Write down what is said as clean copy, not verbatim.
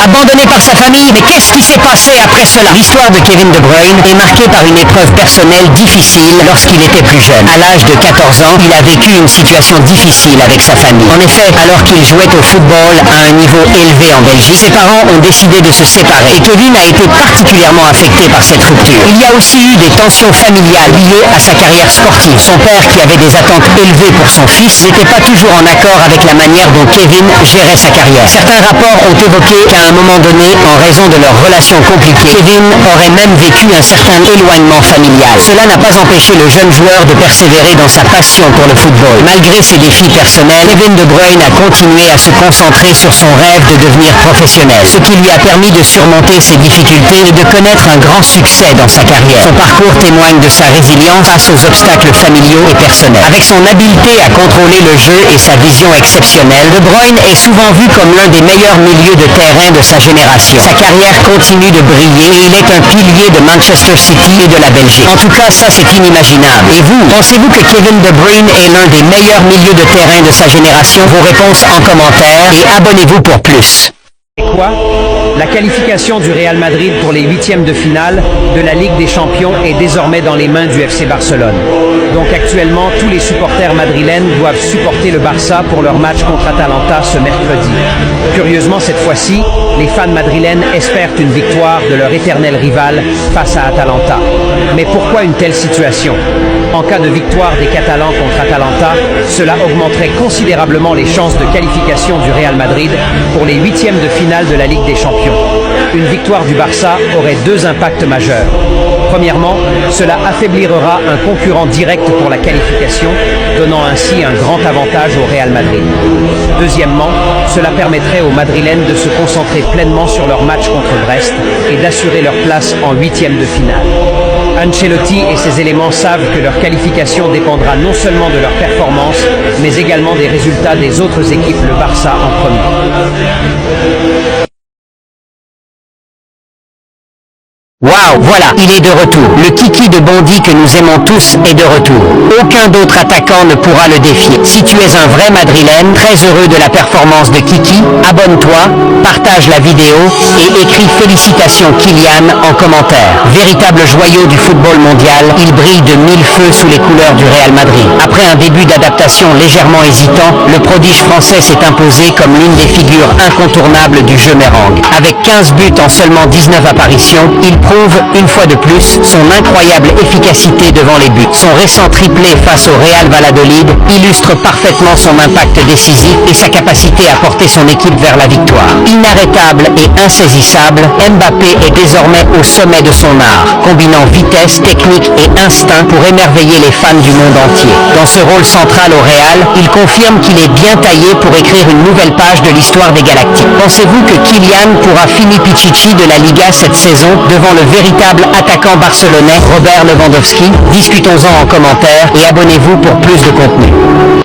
abandonné par sa famille. Mais qu'est-ce qui s'est passé après cela? L'histoire de Kevin De Bruyne est marquée par une épreuve personnelle difficile lorsqu'il était plus jeune. À l'âge de 14 ans, il a vécu une situation difficile avec sa famille. En effet, alors qu'il jouait au football à un niveau élevé en Belgique, ses parents ont décidé de se séparer et Kevin a été particulièrement affecté par cette rupture. Il y a aussi eu des tensions familiales liées à sa carrière sportive. Son père, qui avait des attentes élevées pour son fils, n'était pas toujours en accord avec la manière dont Kevin gérait sa carrière. Certains rapports ont évoqué qu'à un moment donné, en raison de leur relation compliquée, Kevin aurait même vécu un certain éloignement familial. Cela n'a pas empêché le jeune joueur de persévérer dans sa passion pour le football. Malgré ses défis personnels, Kevin De Bruyne a continué à se concentrer sur son rêve de devenir professionnel, ce qui lui a permis de surmonter ses difficultés et de connaître un grand succès dans sa carrière. Son parcours témoigne de sa résilience face aux obstacles familiaux et personnels. Avec son habileté à contrôler le jeu et sa vision exceptionnelle, De Bruyne est souvent vu comme l'un des meilleurs milieux de terrain de sa génération. Sa carrière continue de briller et il est un pilier de Manchester City et de la Belgique. En tout cas, ça c'est inimaginable. Et vous, pensez-vous que Kevin De Bruyne est l'un des meilleurs milieux de terrain de sa génération? Vos réponses en commentaire et abonnez-vous pour plus. Quoi? La qualification du Real Madrid pour les huitièmes de finale de la Ligue des Champions est désormais dans les mains du FC Barcelone. Donc actuellement, tous les supporters madrilènes doivent supporter le Barça pour leur match contre Atalanta ce mercredi. Curieusement, cette fois-ci, les fans madrilènes espèrent une victoire de leur éternel rival face à Atalanta. Mais pourquoi une telle situation? En cas de victoire des Catalans contre Atalanta, cela augmenterait considérablement les chances de qualification du Real Madrid pour les huitièmes de finale de la Ligue des Champions. Une victoire du Barça aurait deux impacts majeurs. Premièrement, cela affaiblira un concurrent direct pour la qualification, donnant ainsi un grand avantage au Real Madrid. Deuxièmement, cela permettrait aux Madrilènes de se concentrer pleinement sur leur match contre Brest et d'assurer leur place en huitième de finale. Ancelotti et ses éléments savent que leur qualification dépendra non seulement de leur performance, mais également des résultats des autres équipes, le Barça en premier. Waouh, voilà, il est de retour. Le Kiki de Bondy que nous aimons tous est de retour. Aucun d'autre attaquant ne pourra le défier. Si tu es un vrai Madrilène, très heureux de la performance de Kiki, abonne-toi, partage la vidéo et écris félicitations Kylian en commentaire. Véritable joyau du football mondial, il brille de mille feux sous les couleurs du Real Madrid. Après un début d'adaptation légèrement hésitant, le prodige français s'est imposé comme l'une des figures incontournables du jeu mérengue. Avec 15 buts en seulement 19 apparitions, il prouve une fois de plus son incroyable efficacité devant les buts. Son récent triplé face au Real Valladolid illustre parfaitement son impact décisif et sa capacité à porter son équipe vers la victoire. Inarrêtable et insaisissable, Mbappé est désormais au sommet de son art, combinant vitesse, technique et instinct pour émerveiller les fans du monde entier. Dans ce rôle central au Real, il confirme qu'il est bien taillé pour écrire une nouvelle page de l'histoire des Galactiques. Pensez-vous que Kylian pourra finir Pichichi de la Liga cette saison devant le véritable attaquant barcelonais Robert Lewandowski? Discutons-en en commentaire et abonnez-vous pour plus de contenu.